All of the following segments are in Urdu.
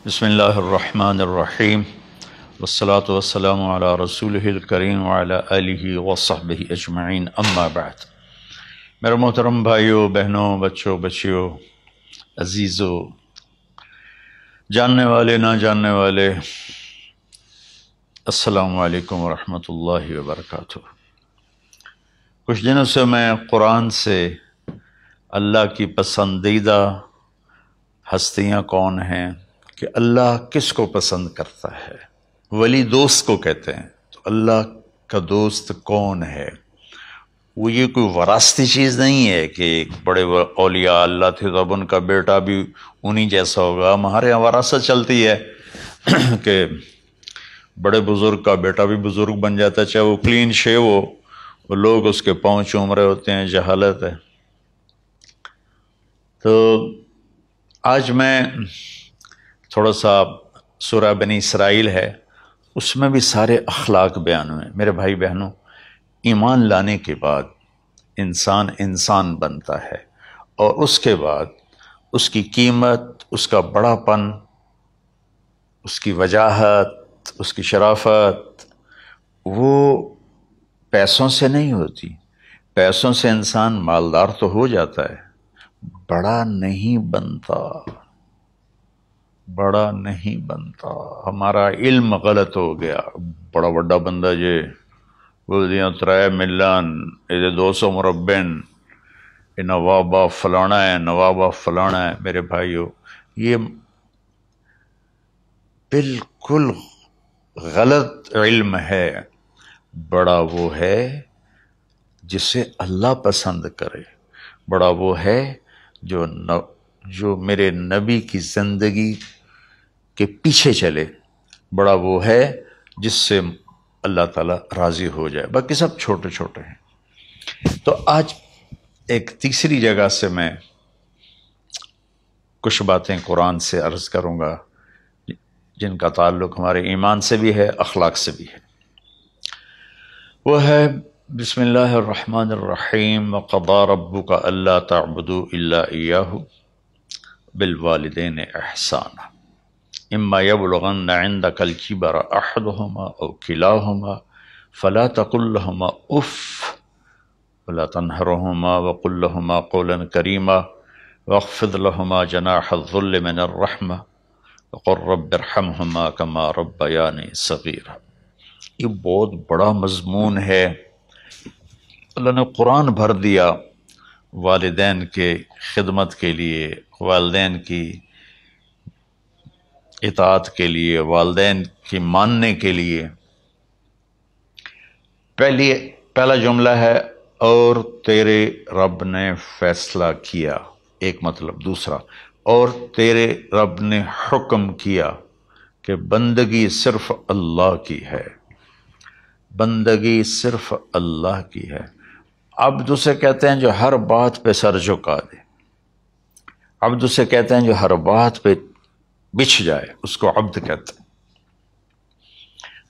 بسم اللہ الرحمن الرحیم والصلاة والسلام علی رسولہ الکریم وعلی آلہ وصحبہ اجمعین اما بعد۔ میرے محترم بھائیوں، بہنوں، بچوں، بچیوں، عزیزوں، جاننے والے، نہ جاننے والے، السلام علیکم ورحمۃ اللہ وبرکاتہ۔ کچھ دنوں سے میں قرآن سے اللہ کی پسندیدہ ہستیاں کون ہیں، کہ اللہ کس کو پسند کرتا ہے، ولی دوست کو کہتے ہیں۔ تو اللہ کا دوست کون ہے؟ وہ یہ کوئی وراثتی چیز نہیں ہے کہ ایک بڑے اولیاء اللہ تھے تو اب ان کا بیٹا بھی انہی جیسا ہوگا۔ ہمارے یہاں وراثت چلتی ہے کہ بڑے بزرگ کا بیٹا بھی بزرگ بن جاتا ہے، چاہے وہ کلین شیو ہو، وہ لوگ اس کے پاؤں چوم رہے ہوتے ہیں، جہالت ہے۔ تو آج میں تھوڑا سا سورہ بنی اسرائیل ہے، اس میں بھی سارے اخلاق بیان ہوئے۔ میرے بھائی بہنوں، ایمان لانے کے بعد انسان بنتا ہے، اور اس کے بعد اس کی قیمت، اس کا بڑا پن، اس کی وجاہت، اس کی شرافت، وہ پیسوں سے نہیں ہوتی۔ پیسوں سے انسان مالدار تو ہو جاتا ہے، بڑا نہیں بنتا، بڑا نہیں بنتا۔ ہمارا علم غلط ہو گیا۔ بڑا بڑا بندہ جے بول دیا 3 ملین، یہ 200 مربع، یہ نوابہ فلانا ہے، نوابہ فلانا ہے۔ میرے بھائیو، یہ بالکل غلط علم ہے۔ بڑا وہ ہے جسے اللہ پسند کرے، بڑا وہ ہے جو میرے نبی کی زندگی کے پیچھے چلے، بڑا وہ ہے جس سے اللہ تعالیٰ راضی ہو جائے، باقی سب چھوٹے چھوٹے ہیں۔ تو آج ایک تیسری جگہ سے میں کچھ باتیں قرآن سے عرض کروں گا جن کا تعلق ہمارے ایمان سے بھی ہے، اخلاق سے بھی ہے۔ وہ ہے بسم اللہ الرحمن الرحیم وقضى ربك الا تعبدوا الا اياه بالوالدين احسانا اما يبلغن عندك الكبر احدهما او كلاهما فلا تقل لهما اف ولا تنهرهما وقل لهما قولا كريما واخفض لهما جناح الذل من الرحمة وقل رب ارحمهما كما ربياني صغيرا۔ یہ بہت بڑا مضمون ہے۔ اللہ نے قرآن بھر دیا والدین کے خدمت کے لیے، والدین کی اطاعت کے لیے، والدین کی ماننے کے لیے۔ پہلا جملہ ہے اور تیرے رب نے فیصلہ کیا، ایک مطلب۔ دوسرا، اور تیرے رب نے حکم کیا کہ بندگی صرف اللہ کی ہے، بندگی صرف اللہ کی ہے۔ عبد اسے کہتے ہیں جو ہر بات پہ سر جھکا دے، عبد اسے کہتے ہیں جو ہر بات پہ بچھ جائے، اس کو عبد کہتے ہیں۔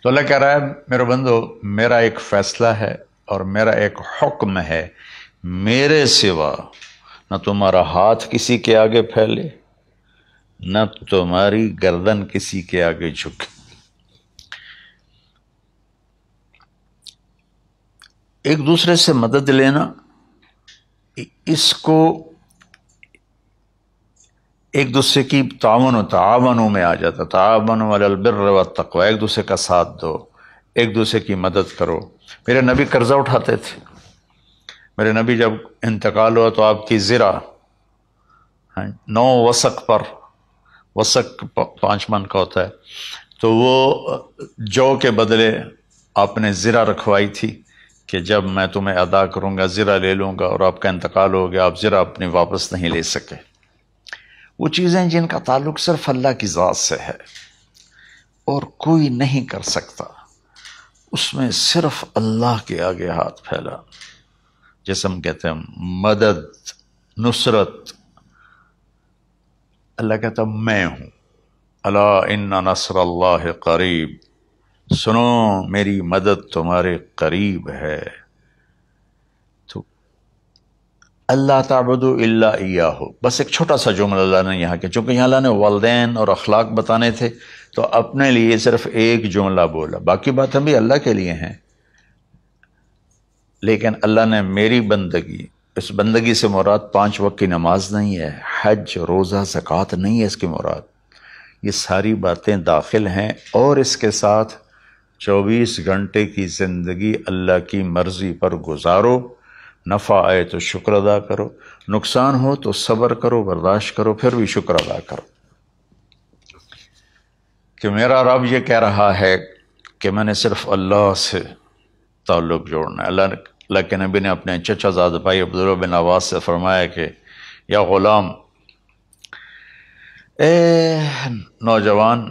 تو اللہ کہہ رہا ہے میرے بندو، میرا ایک فیصلہ ہے اور میرا ایک حکم ہے، میرے سوا نہ تمہارا ہاتھ کسی کے آگے پھیلے، نہ تمہاری گردن کسی کے آگے جھکے۔ ایک دوسرے سے مدد لینا، اس کو ایک دوسرے کی تعاونوں میں آ جاتا، تعاونوا علی البر والتقوی، ایک دوسرے کا ساتھ دو، ایک دوسرے کی مدد کرو۔ میرے نبی قرضہ اٹھاتے تھے۔ میرے نبی جب انتقال ہوا تو آپ کی زرہ 9 وسق پر، وسق 5 من کا ہوتا ہے، تو وہ جو کے بدلے آپ نے زرہ رکھوائی تھی کہ جب میں تمہیں ادا کروں گا زرہ لے لوں گا، اور آپ کا انتقال ہو گیا، آپ زرہ اپنی واپس نہیں لے سکے۔ وہ چیزیں جن کا تعلق صرف اللہ کی ذات سے ہے اور کوئی نہیں کر سکتا، اس میں صرف اللہ کے آگے ہاتھ پھیلا، جیسے ہم کہتے ہیں مدد، نصرت۔ اللہ کہتا میں ہوں، الا ان نصر اللہ قریب، سنو میری مدد تمہارے قریب ہے۔ تو اللہ تعبدوا الا ایاہ، بس ایک چھوٹا سا جملہ اللہ نے یہاں کے، چونکہ یہاں اللہ نے والدین اور اخلاق بتانے تھے تو اپنے لیے صرف ایک جملہ بولا، باقی باتیں بھی اللہ کے لیے ہیں، لیکن اللہ نے میری بندگی، اس بندگی سے مراد 5 وقت کی نماز نہیں ہے، حج، روزہ، زکوٰۃ نہیں ہے اس کی مراد، یہ ساری باتیں داخل ہیں، اور اس کے ساتھ 24 گھنٹے کی زندگی اللہ کی مرضی پر گزارو، نفع آئے تو شکر ادا کرو، نقصان ہو تو صبر کرو، برداشت کرو، پھر بھی شکر ادا کرو، کہ میرا رب یہ کہہ رہا ہے کہ میں نے صرف اللہ سے تعلق جوڑنا ہے۔ اللہ کے نبی نے اپنے چچا زاد بھائی عبداللہ بن عباس سے فرمایا کہ یا غلام، اے نوجوان،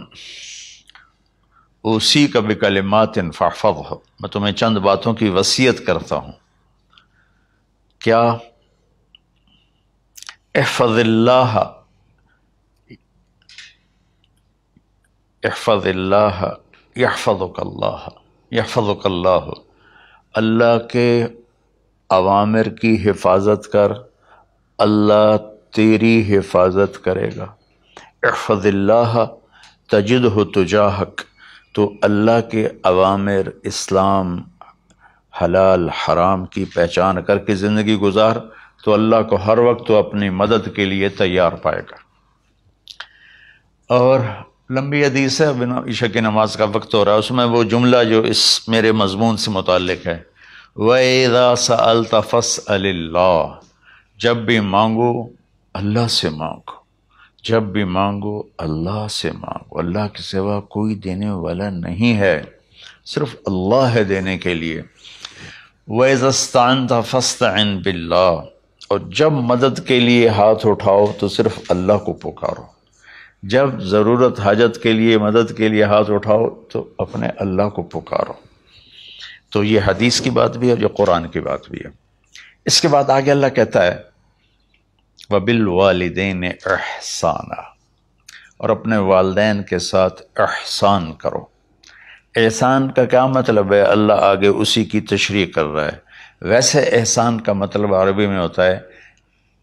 اوصی کا بکلمات فاحفظہ، میں تمہیں چند باتوں کی وصیت کرتا ہوں، کیا؟ احفظ اللہ، احفظ اللہ یحفظک اللہ، یحفظک اللہ، اللہ کے اوامر کی حفاظت کر، اللہ تیری حفاظت کرے گا۔ احفظ اللہ تجدہ تجاہک، تو اللہ کے اوامر، اسلام، حلال حرام کی پہچان کر کے زندگی گزار تو اللہ کو ہر وقت تو اپنی مدد کے لیے تیار پائے گا۔ اور لمبی حدیث ہے، بنا عشاء کی نماز کا وقت ہو رہا ہے، اس میں وہ جملہ جو اس میرے مضمون سے متعلق ہے، وَإِذَا سَأَلْتَ فَاسْأَلِ اللَّهِ، جب بھی مانگو اللہ سے مانگو، جب بھی مانگو اللہ سے مانگو، اللہ کے سوا کوئی دینے والا نہیں ہے، صرف اللہ ہے دینے کے لیے۔ وَإِذَا اسْتَعَنْتَ فَاسْتَعِنْ بِاللَّهِ، اور جب مدد کے لیے ہاتھ اٹھاؤ تو صرف اللہ کو پکارو، جب ضرورت حاجت کے لیے، مدد کے لیے ہاتھ اٹھاؤ تو اپنے اللہ کو پکارو۔ تو یہ حدیث کی بات بھی ہے اور یہ قرآن کی بات بھی ہے۔ اس کے بعد آگے اللہ کہتا ہے وَبِالْوَالِدَيْنِ إِحْسَانًا، اور اپنے والدین کے ساتھ احسان کرو۔ احسان کا کیا مطلب ہے؟ اللہ آگے اسی کی تشریح کر رہا ہے۔ ویسے احسان کا مطلب عربی میں ہوتا ہے،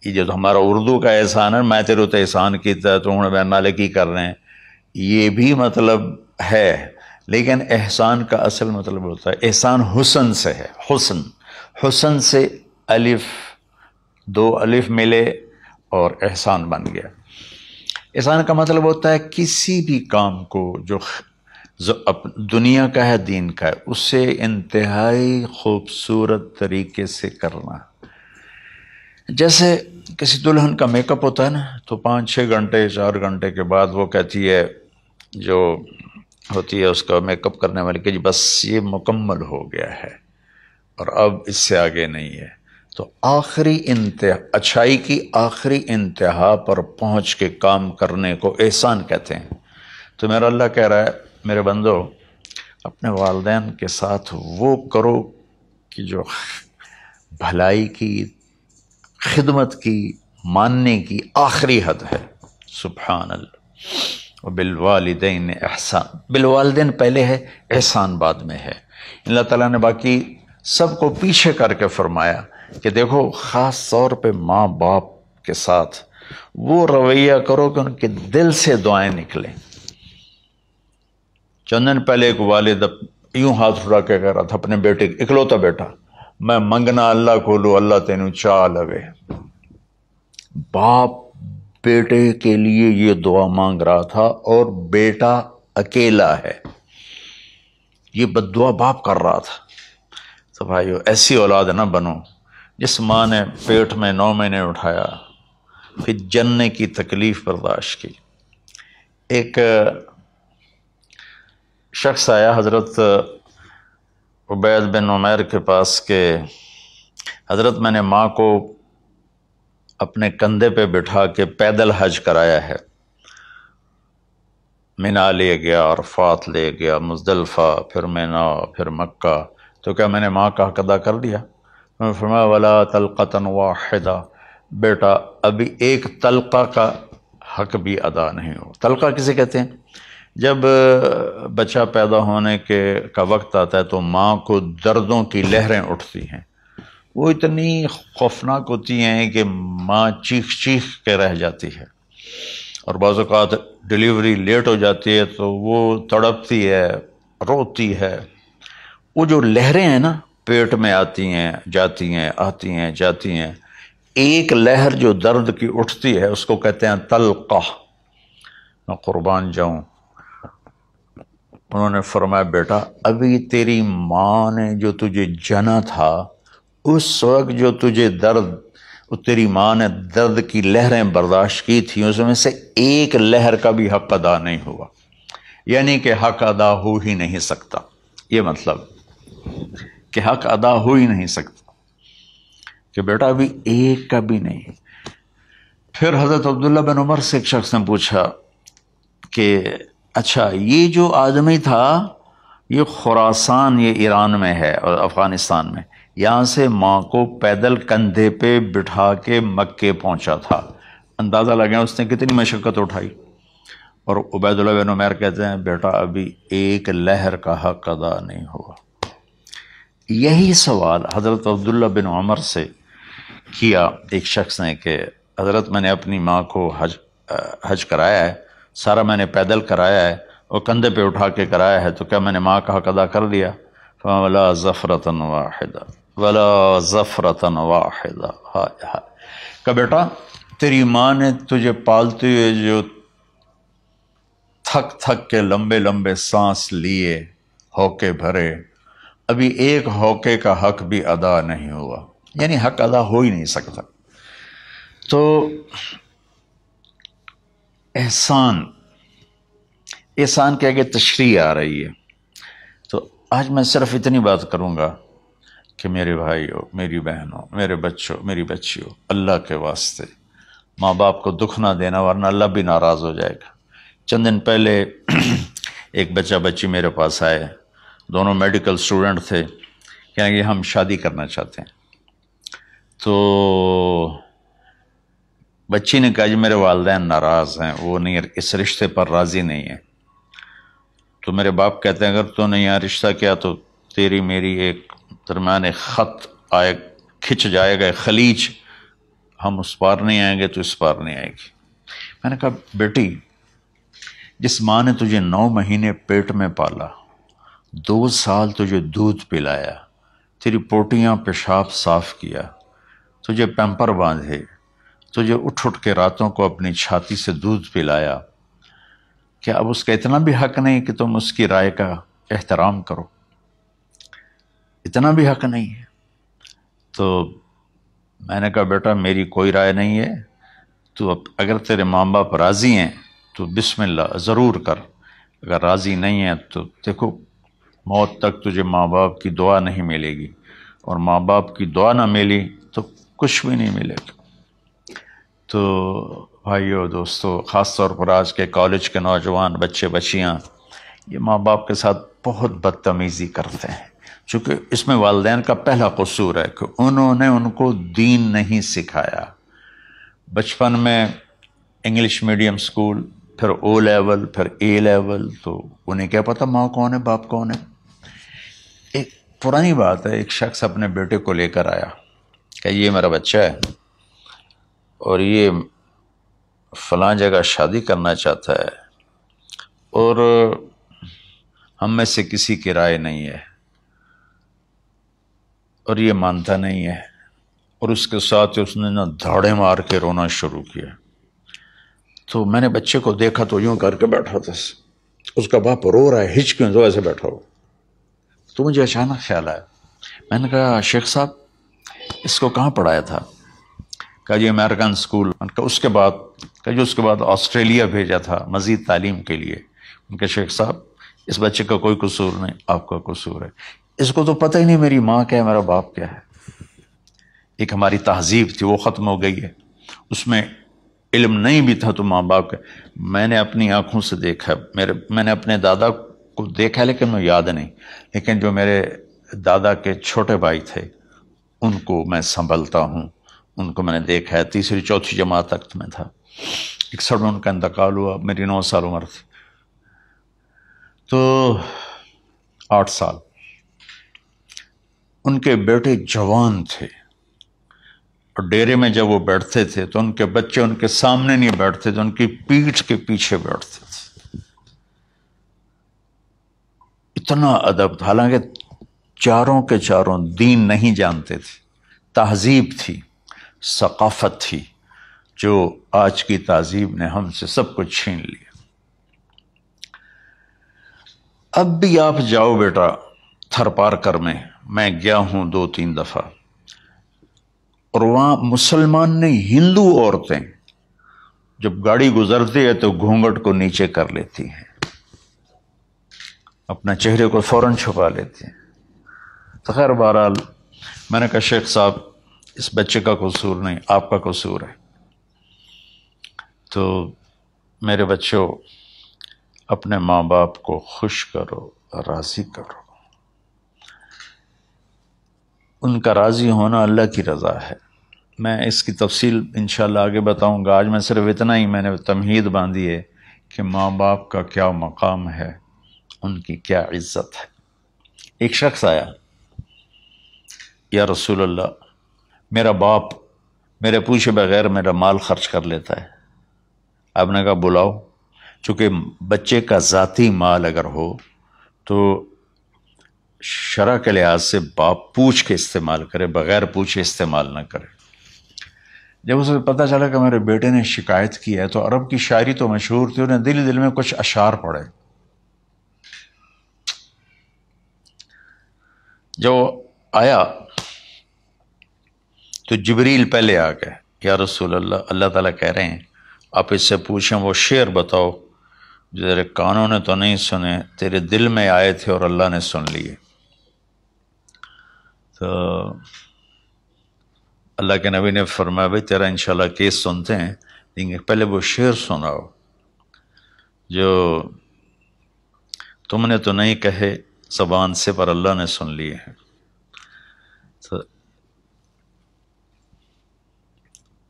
یہ جو ہمارا اردو کا احسان ہے، میں تیرے تے احسان کیتا ہے تو ہوں میں نالے کی کر رہے ہیں، یہ بھی مطلب ہے، لیکن احسان کا اصل مطلب ہوتا ہے، احسان حسن سے ہے، حسن، حسن سے الف، 2 الف ملے اور احسان بن گیا۔ احسان کا مطلب ہوتا ہے کسی بھی کام کو جو دنیا کا ہے، دین کا ہے، اسے انتہائی خوبصورت طریقے سے کرنا۔ جیسے کسی دلہن کا میک اپ ہوتا ہے نا، تو 5-6 گھنٹے 4 گھنٹے کے بعد وہ کہتی ہے، جو ہوتی ہے اس کا میک اپ کرنے والی، کہ جی بس یہ مکمل ہو گیا ہے اور اب اس سے آگے نہیں ہے۔ تو آخری انتہا، اچھائی کی آخری انتہا پر پہنچ کے کام کرنے کو احسان کہتے ہیں۔ تو میرا اللہ کہہ رہا ہے میرے بندو، اپنے والدین کے ساتھ وہ کرو کہ جو بھلائی کی، خدمت کی، ماننے کی آخری حد ہے۔ سبحان اللہ۔ وبالوالدین احسان، بالوالدین پہلے ہے، احسان بعد میں ہے۔ اللہ تعالیٰ نے باقی سب کو پیچھے کر کے فرمایا کہ دیکھو خاص طور پہ ماں باپ کے ساتھ وہ رویہ کرو کہ ان کے دل سے دعائیں نکلیں۔ چند دن پہلے ایک والد یوں ہاتھ اٹھا کے کہہ رہا تھا اپنے بیٹے، اکلوتا بیٹا، میں منگنا اللہ کو لو، اللہ تینوں چاہ لگے۔ باپ بیٹے کے لیے یہ دعا مانگ رہا تھا اور بیٹا اکیلا ہے، یہ بد دعا باپ کر رہا تھا۔ تو بھائیو ایسی اولاد نہ بنو جس ماں نے پیٹ میں 9 مہینے اٹھایا، پھر جننے کی تکلیف برداشت کی۔ ایک شخص آیا حضرت عبید بن عمیر کے پاس کہ حضرت میں نے ماں کو اپنے کندھے پہ بٹھا کے پیدل حج کرایا ہے، مینا لے گیا، عرفات لے گیا، مزدلفہ، پھر مینا، پھر مکہ، تو کیا میں نے ماں کا حق ادا کر دیا؟ میں نے فرمایا ولا تلقۃ واحدہ، بیٹا ابھی ایک تلقہ کا حق بھی ادا نہیں ہو۔ تلقہ کسے کہتے ہیں؟ جب بچہ پیدا ہونے کا وقت آتا ہے تو ماں کو دردوں کی لہریں اٹھتی ہیں، وہ اتنی خوفناک ہوتی ہیں کہ ماں چیخ چیخ کے رہ جاتی ہے، اور بعض اوقات ڈیلیوری لیٹ ہو جاتی ہے تو وہ تڑپتی ہے، روتی ہے۔ وہ جو لہریں ہیں نا پیٹ میں آتی ہیں جاتی ہیں، آتی ہیں جاتی ہیں، ایک لہر جو درد کی اٹھتی ہے اس کو کہتے ہیں طلقہ۔ میں قربان جاؤں، انہوں نے فرمایا بیٹا ابھی تیری ماں نے جو تجھے جنا تھا اس وقت جو تجھے درد، تیری ماں نے درد کی لہریں برداشت کی تھیں، اس میں سے ایک لہر کا بھی حق ادا نہیں ہوا، یعنی کہ حق ادا ہو ہی نہیں سکتا۔ یہ مطلب کہ حق ادا ہو ہی نہیں سکتا کہ بیٹا ابھی ایک کا بھی نہیں۔ پھر حضرت عبداللہ بن عمر سے ایک شخص نے پوچھا کہ اچھا یہ جو آدمی تھا یہ خراسان، یہ ایران میں ہے اور افغانستان میں، یہاں سے ماں کو پیدل کندھے پہ بٹھا کے مکے پہنچا تھا، اندازہ لگا اس نے کتنی مشقت اٹھائی۔ اور عبید اللہ بن عمیر کہتے ہیں بیٹا ابھی ایک لہر کا حق ادا نہیں ہوا۔ یہی سوال حضرت عبداللہ بن عمر سے کیا ایک شخص نے کہ حضرت میں نے اپنی ماں کو حج کرایا ہے، سارا میں نے پیدل کرایا ہے اور کندھے پہ اٹھا کے کرایا ہے، تو کیا میں نے ماں کا حق ادا کر دیا؟ وَلَا زَفْرَةً وَاحِدَةً وَلَا زَفْرَةً وَاحِدَةً۔ ہائے ہائے، کہ بیٹا تیری ماں نے تجھے پالتے ہوئے جو تھک تھک کے لمبے لمبے سانس لیے، ہوکے بھرے، ابھی ایک ہوکے کا حق بھی ادا نہیں ہوا، یعنی حق ادا ہو ہی نہیں سکتا۔ تو احسان کے آگے تشریح آ رہی ہے۔ تو آج میں صرف اتنی بات کروں گا کہ میرے بھائیوں، میری بہنوں، میرے بچوں، میری بچیوں، اللہ کے واسطے ماں باپ کو دکھ نہ دینا ورنہ اللہ بھی ناراض ہو جائے گا۔ چند دن پہلے ایک بچہ بچی میرے پاس آئے، دونوں میڈیکل اسٹوڈنٹ تھے، کہنے کہ ہم شادی کرنا چاہتے ہیں۔ تو بچی نے کہا جی میرے والدین ناراض ہیں، وہ نہیں، اس رشتے پر راضی نہیں ہیں۔ تو میرے باپ کہتے ہیں اگر تو نے یہاں رشتہ کیا تو تیری میری ایک درمیان ایک خط آئے، کھچ جائے گا، خلیج، ہم اس پار نہیں آئیں گے تو اس پار نہیں آئے گی۔ میں نے کہا بیٹی جس ماں نے تجھے 9 مہینے پیٹ میں پالا، 2 سال تجھے دودھ پلایا، تیری پوٹیاں پیشاب صاف کیا، تجھے پیمپر باندھے، تجھے اٹھ اٹھ کے راتوں کو اپنی چھاتی سے دودھ پلایا، کیا اب اس کا اتنا بھی حق نہیں کہ تم اس کی رائے کا احترام کرو؟ اتنا بھی حق نہیں ہے؟ تو میں نے کہا بیٹا میری کوئی رائے نہیں ہے، تو اگر تیرے ماں باپ راضی ہیں تو بسم اللہ ضرور کر، اگر راضی نہیں ہیں تو دیکھو موت تک تجھے ماں باپ کی دعا نہیں ملے گی، اور ماں باپ کی دعا نہ ملی تو کچھ بھی نہیں ملے گا۔ تو بھائیو دوستو، خاص طور پر آج کے کالج کے نوجوان بچے بچیاں یہ ماں باپ کے ساتھ بہت بدتمیزی کرتے ہیں، چونکہ اس میں والدین کا پہلا قصور ہے کہ انہوں نے ان کو دین نہیں سکھایا۔ بچپن میں انگلش میڈیم سکول، پھر او لیول، پھر اے لیول، تو انہیں کیا پتہ ماں کون ہے باپ کون ہے۔ ایک پرانی بات ہے، ایک شخص اپنے بیٹے کو لے کر آیا کہ یہ میرا بچہ ہے اور یہ فلاں جگہ شادی کرنا چاہتا ہے اور ہم میں سے کسی کی رائے نہیں ہے اور یہ مانتا نہیں ہے، اور اس کے ساتھ اس نے نا دھاڑے مار کے رونا شروع کیا۔ تو میں نے بچے کو دیکھا تو یوں کر کے بیٹھا تھا، اس کا باپ رو رہا ہے، ہچ کیوں تو ایسے بیٹھا ہو۔ تو مجھے اچانک خیال آیا، میں نے کہا شیخ صاحب اس کو کہاں پڑھایا تھا؟ کہا جی امریکن اسکول۔ اس کے بعد آسٹریلیا بھیجا تھا مزید تعلیم کے لیے۔ ان کے شیخ صاحب اس بچے کا کوئی قصور نہیں، آپ کا قصور ہے، اس کو تو پتہ ہی نہیں میری ماں کیا ہے میرا باپ کیا ہے۔ ایک ہماری تہذیب تھی وہ ختم ہو گئی ہے، اس میں علم نہیں بھی تھا تو ماں باپ کا۔ میں نے اپنی آنکھوں سے دیکھا، میں نے اپنے دادا کو دیکھا لیکن میں یاد نہیں، لیکن جو میرے دادا کے چھوٹے بھائی تھے ان کو میں سنبھلتا ہوں، ان کو میں نے دیکھا ہے، 3ری 4تھی جماعت تک میں تھا۔ 61 میں ان کا انتقال ہوا، میری 9 سال عمر تھی، تو 8 سال ان کے بیٹے جوان تھے، اور ڈیرے میں جب وہ بیٹھتے تھے تو ان کے بچے ان کے سامنے نہیں بیٹھتے تھے، ان کی پیٹھ کے پیچھے بیٹھتے تھے۔ اتنا ادب تھا، حالانکہ چاروں کے چاروں دین نہیں جانتے تھے، تہذیب تھی، ثقافت تھی، جو آج کی تہذیب نے ہم سے سب کچھ چھین لیا۔ اب بھی آپ جاؤ بیٹا تھر پار کر میں گیا ہوں 2-3 دفعہ، اور وہاں مسلمان نہیں، ہندو عورتیں جب گاڑی گزرتی ہے تو گھونگھٹ کو نیچے کر لیتی ہیں، اپنا چہرے کو فوراً چھپا لیتی ہیں۔ تو خیر بہرحال میں نے کہا شیخ صاحب اس بچے کا قصور نہیں، آپ کا قصور ہے، تو میرے بچوں اپنے ماں باپ کو خوش کرو، راضی کرو۔ ان کا راضی ہونا اللہ کی رضا ہے۔ میں اس کی تفصیل انشاءاللہ آگے بتاؤں گا، آج میں صرف اتنا ہی میں نے تمہید باندھی ہے کہ ماں باپ کا کیا مقام ہے، ان کی کیا عزت ہے۔ ایک شخص آیا، یا رسول اللہ میرا باپ میرے پوچھے بغیر میرا مال خرچ کر لیتا ہے۔ آپ نے کہا بلاؤ، چونکہ بچے کا ذاتی مال اگر ہو تو شرع کے لحاظ سے باپ پوچھ کے استعمال کرے، بغیر پوچھے استعمال نہ کرے۔ جب اسے پتہ چلا کہ میرے بیٹے نے شکایت کی ہے، تو عرب کی شاعری تو مشہور تھی، انہیں دل دل میں کچھ اشعار پڑھے۔ جو آیا تو جبریل پہلے آ گئے، یا رسول اللہ اللہ تعالیٰ کہہ رہے ہیں آپ اس سے پوچھیں وہ شعر بتاؤ جو تیرے کانوں نے تو نہیں سنے، تیرے دل میں آئے تھے اور اللہ نے سن لیے۔ تو اللہ کے نبی نے فرمایا بھائی تیرا انشاءاللہ کیس سنتے ہیں، لیکن پہلے وہ شعر سناؤ جو تم نے تو نہیں کہے زبان سے پر اللہ نے سن لیے ہیں۔ تو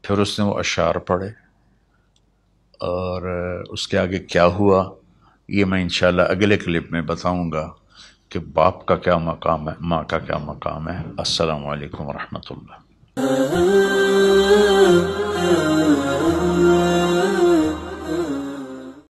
پھر اس نے وہ اشعار پڑھے، اور اس کے آگے کیا ہوا یہ میں انشاءاللہ اگلے کلپ میں بتاؤں گا کہ باپ کا کیا مقام ہے، ماں کا کیا مقام ہے۔ السلام علیکم ورحمۃ اللہ۔